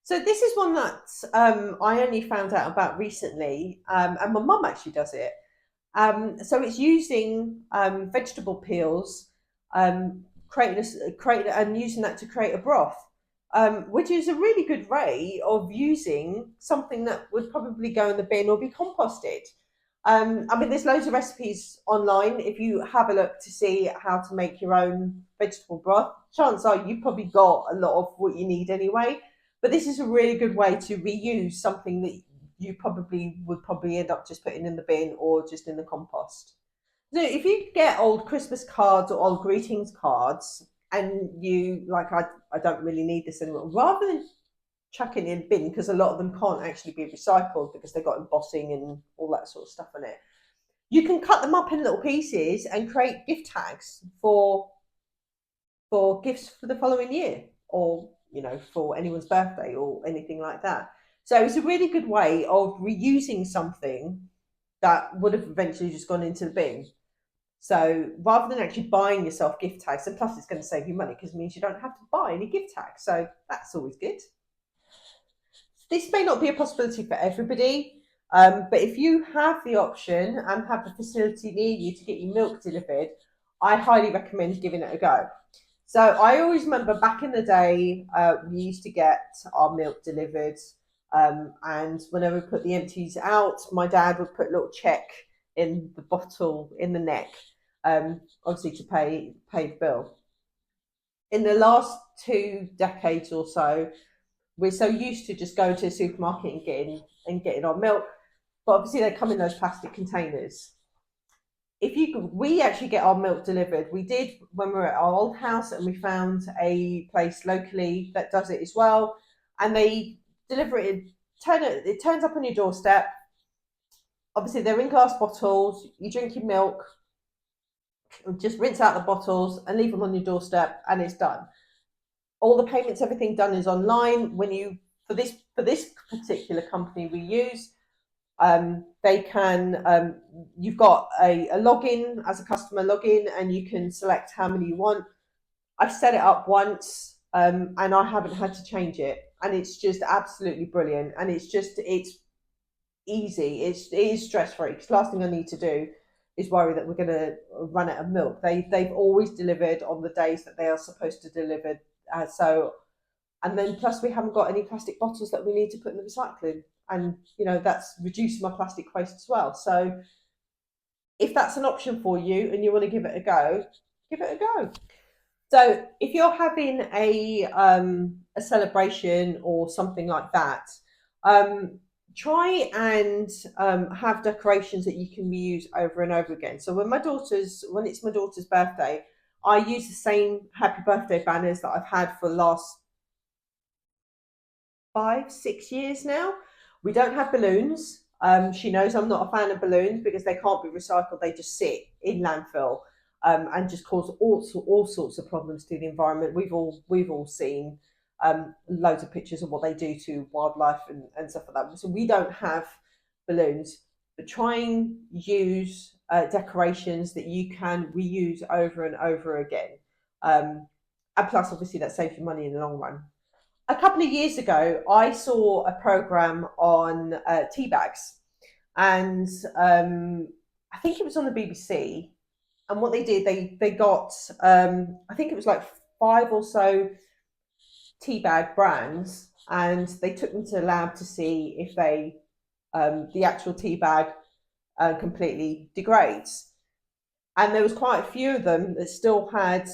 So this is one that I only found out about recently, and my mum actually does it. So it's using vegetable peels, creating and using that to create a broth, which is a really good way of using something that would probably go in the bin or be composted. I mean, there's loads of recipes online. If you have a look to see how to make your own vegetable broth, chances are you've probably got a lot of what you need anyway. But this is a really good way to reuse something that you probably end up just putting in the bin or just in the compost. So if you get old Christmas cards or old greetings cards and you like, I don't really need this anymore, rather than chucking it in a bin because a lot of them can't actually be recycled because they've got embossing and all that sort of stuff on it. You can cut them up in little pieces and create gift tags for gifts for the following year, or for anyone's birthday or anything like that. So it's a really good way of reusing something that would have eventually just gone into the bin. So rather than actually buying yourself gift tags, and plus it's going to save you money because it means you don't have to buy any gift tags. So that's always good. This may not be a possibility for everybody, but if you have the option and have the facility near you to get your milk delivered, I highly recommend giving it a go. So I always remember back in the day, we used to get our milk delivered, and whenever we put the empties out, my dad would put a little check in the bottle in the neck, obviously to pay the bill. In the last 2 decades or so, we're so used to just going to a supermarket and getting our milk, but obviously they come in those plastic containers. We actually get our milk delivered. We did when we were at our old house, and we found a place locally that does it as well, and they deliver it. It turns up on your doorstep. Obviously, they're in glass bottles. You drink your milk, just rinse out the bottles and leave them on your doorstep, and it's done. All the payments, everything done is online. When you for this particular company we use, they can you've got a login as a customer login, and you can select how many you want. I've set it up once, and I haven't had to change it, and it's just absolutely brilliant. And it's easy. It is stress free because last thing I need to do is worry that we're going to run out of milk. They've always delivered on the days that they are supposed to deliver. So and then plus we haven't got any plastic bottles that we need to put in the recycling, and that's reducing my plastic waste as well. So if that's an option for you and you want to give it a go, give it a go. So if you're having a celebration or something like that, um, try and have decorations that you can reuse over and over again. So when it's my daughter's birthday, I use the same happy birthday banners that I've had for the last 5, 6 years now. We don't have balloons. She knows I'm not a fan of balloons because they can't be recycled. They just sit in landfill, and just cause all sorts of problems to the environment. We've all seen loads of pictures of what they do to wildlife and stuff like that. So we don't have balloons, but try and use decorations that you can reuse over and over again. And plus, obviously, that saves you money in the long run. A couple of years ago, I saw a program on tea bags, and I think it was on the BBC. And what they did, they got I think it was like five or so tea bag brands, and they took them to the lab to see if the actual tea bag completely degrades. And there was quite a few of them that still had,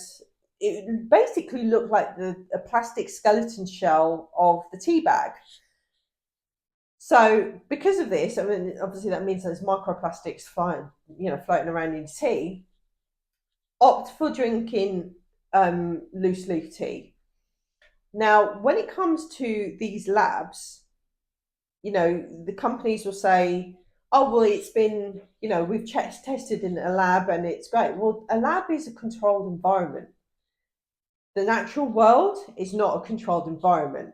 it basically looked like a plastic skeleton shell of the tea bag. So because of this, I mean, obviously that means there's microplastics floating around in tea. Opt for drinking loose leaf tea. Now, when it comes to these labs, the companies will say, oh, well, it's been, we've tested in a lab and it's great. Well, a lab is a controlled environment. The natural world is not a controlled environment.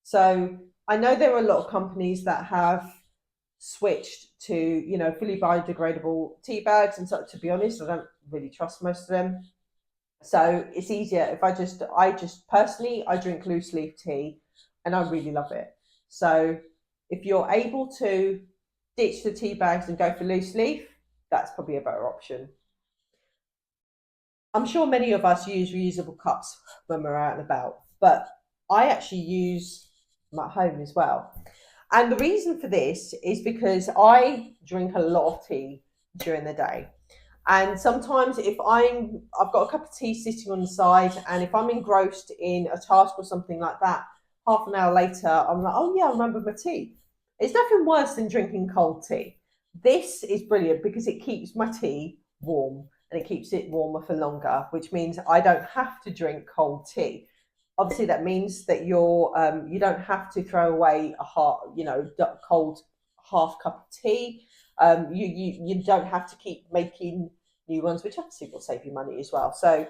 So I know there are a lot of companies that have switched to, fully biodegradable tea bags. And so, to be honest, I don't really trust most of them. So it's easier if I just personally, I drink loose leaf tea. and I really love it. So if you're able to ditch the tea bags and go for loose leaf, that's probably a better option. I'm sure many of us use reusable cups when we're out and about, but I actually use them at home as well. And the reason for this is because I drink a lot of tea during the day. And sometimes if I've got a cup of tea sitting on the side, and if I'm engrossed in a task or something like that, half an hour later, I'm like, oh yeah, I remember my tea. It's nothing worse than drinking cold tea. This is brilliant because it keeps my tea warm and it keeps it warmer for longer, which means I don't have to drink cold tea. Obviously, that means that you don't have to throw away a cold half cup of tea. You don't have to keep making new ones, which obviously will save you money as well. So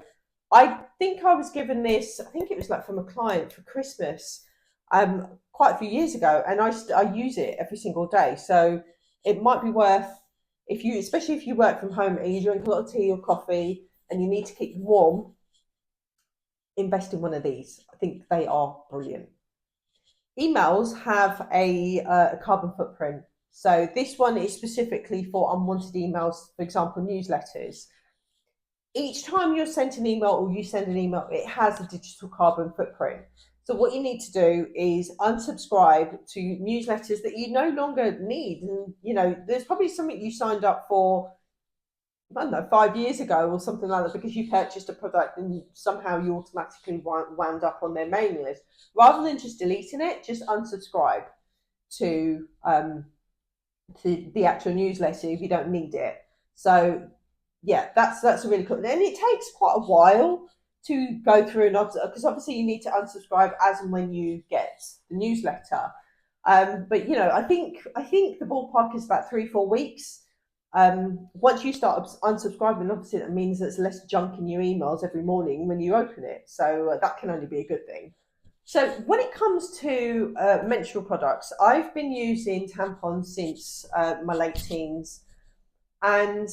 I think I was given this. I think it was like from a client for Christmas, quite a few years ago, and I use it every single day. So it might be worth, if you, especially if you work from home and you drink a lot of tea or coffee and you need to keep warm, invest in one of these. I think they are brilliant. Emails have a carbon footprint. So this one is specifically for unwanted emails, for example, newsletters. Each time you're sent an email or you send an email, it has a digital carbon footprint. So what you need to do is unsubscribe to newsletters that you no longer need. And there's probably something you signed up for, I don't know, 5 years ago or something like that, because you purchased a product and somehow you automatically wound up on their mailing list. Rather than just deleting it, just unsubscribe to the actual newsletter if you don't need it. So yeah, that's a really cool. And it takes quite a while to go through, and because obviously you need to unsubscribe as and when you get the newsletter. But I think the ballpark is about 3-4 weeks. Once you start unsubscribing, obviously that means there's less junk in your emails every morning when you open it. So that can only be a good thing. So when it comes to menstrual products, I've been using tampons since my late teens, and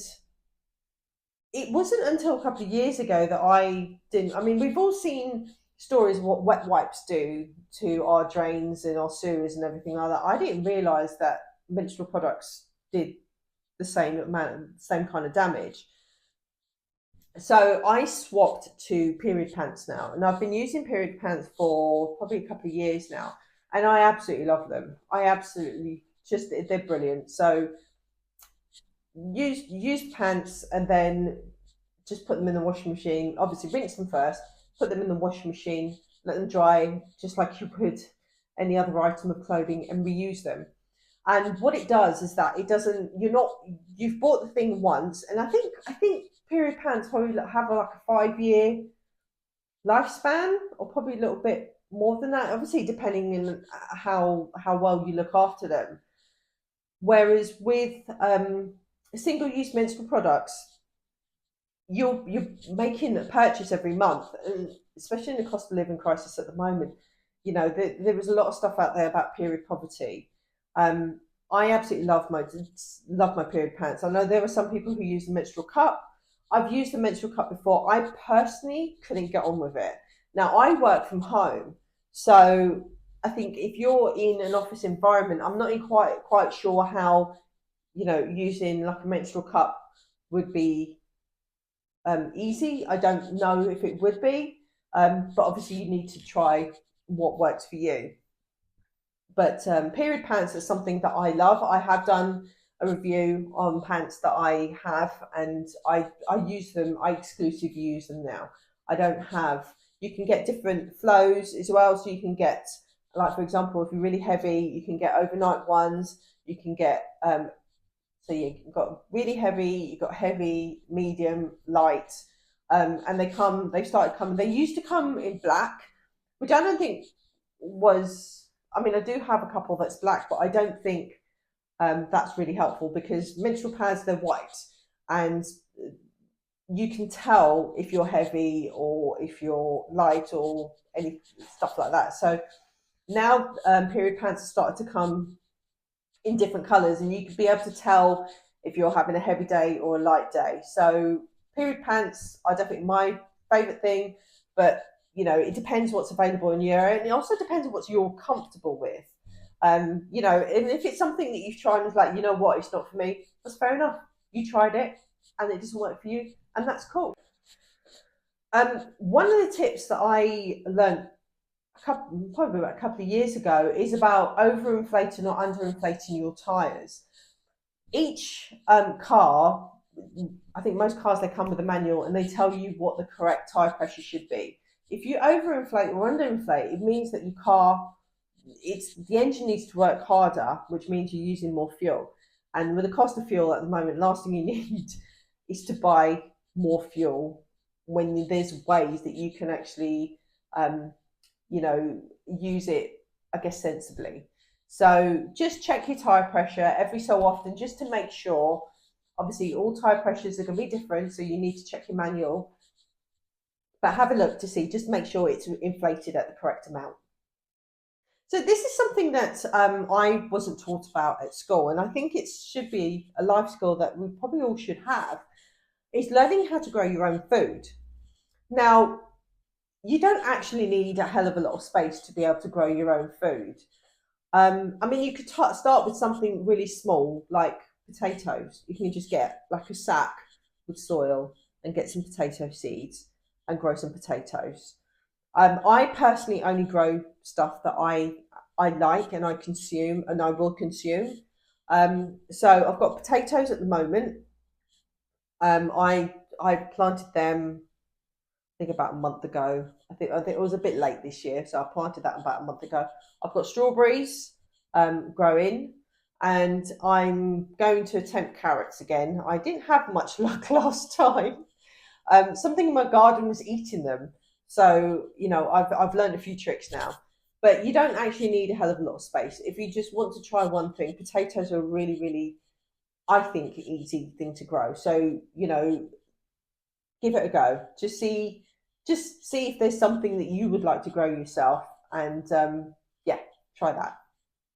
it wasn't until a couple of years ago that I didn't. I mean, we've all seen stories of what wet wipes do to our drains and our sewers and everything like that. I didn't realise that menstrual products did the same amount, same kind of damage. So I swapped to period pants now, and I've been using period pants for probably a couple of years now, and I absolutely love them. I absolutely just they're brilliant. So use pants and then just put them in the washing machine. Obviously, rinse them first, put them in the washing machine, let them dry, just like you would any other item of clothing, and reuse them. And what it does is that it doesn't. You've bought the thing once, and I think period pants probably have like a 5 year lifespan, or probably a little bit more than that. Obviously, depending on how well you look after them. Whereas with single use menstrual products, you're making a purchase every month, and especially in the cost of living crisis at the moment, there was a lot of stuff out there about period poverty. I absolutely love my period pants. I know there are some people who use the menstrual cup. I've used the menstrual cup before. I personally couldn't get on with it. Now I work from home, so I think if you're in an office environment, I'm not quite sure how using like a menstrual cup would be easy. I don't know if it would be, but obviously you need to try what works for you. But period pants is something that I love. I have done a review on pants that I have, and I use them. I exclusively use them now. I don't have. You can get different flows as well, so you can get, like, for example, if you're really heavy, you can get overnight ones. You can get so you've got really heavy, you've got heavy, medium, light, and they've started coming. They used to come in black, which I don't think was. I mean, I do have a couple that's black, but I don't think that's really helpful, because menstrual pads, they're white, and you can tell if you're heavy or if you're light or any stuff like that. So now period pants have started to come in different colours, and you could be able to tell if you're having a heavy day or a light day. So period pants are definitely my favourite thing, but it depends what's available in your area, and it also depends on what you're comfortable with. And if it's something that you've tried and it's like, you know what, it's not for me, that's fair enough. You tried it and it doesn't work for you, and that's cool. One of the tips that I learned probably about a couple of years ago is about overinflating or underinflating your tires. Each car, I think most cars, they come with a manual and they tell you what the correct tire pressure should be. If you overinflate or underinflate, it means that your car, it's the engine needs to work harder, which means you're using more fuel. And with the cost of fuel at the moment, last thing you need is to buy more fuel when there's ways that you can actually, um, use it, I guess, sensibly. So just check your tire pressure every so often, just to make sure. Obviously, all tire pressures are going to be different, so you need to check your manual. But have a look to see, just make sure it's inflated at the correct amount. So this is something that I wasn't taught about at school, and I think it should be a life skill that we probably all should have. Is learning how to grow your own food. Now, you don't actually need a hell of a lot of space to be able to grow your own food. I mean, you could start with something really small, like potatoes. You can just get like a sack with soil and get some potato seeds and grow some potatoes. I personally only grow stuff that I like and I consume and I will consume. So I've got potatoes at the moment. I planted them, I think, about a month ago. I think it was a bit late this year, so I planted that about a month ago. I've got strawberries growing, and I'm going to attempt carrots again. I didn't have much luck last time. Something in my garden was eating them, so I've learned a few tricks now. But you don't actually need a hell of a lot of space if you just want to try one thing. Potatoes are really, really, I think, easy thing to grow. So give it a go. Just see if there's something that you would like to grow yourself, and yeah, try that.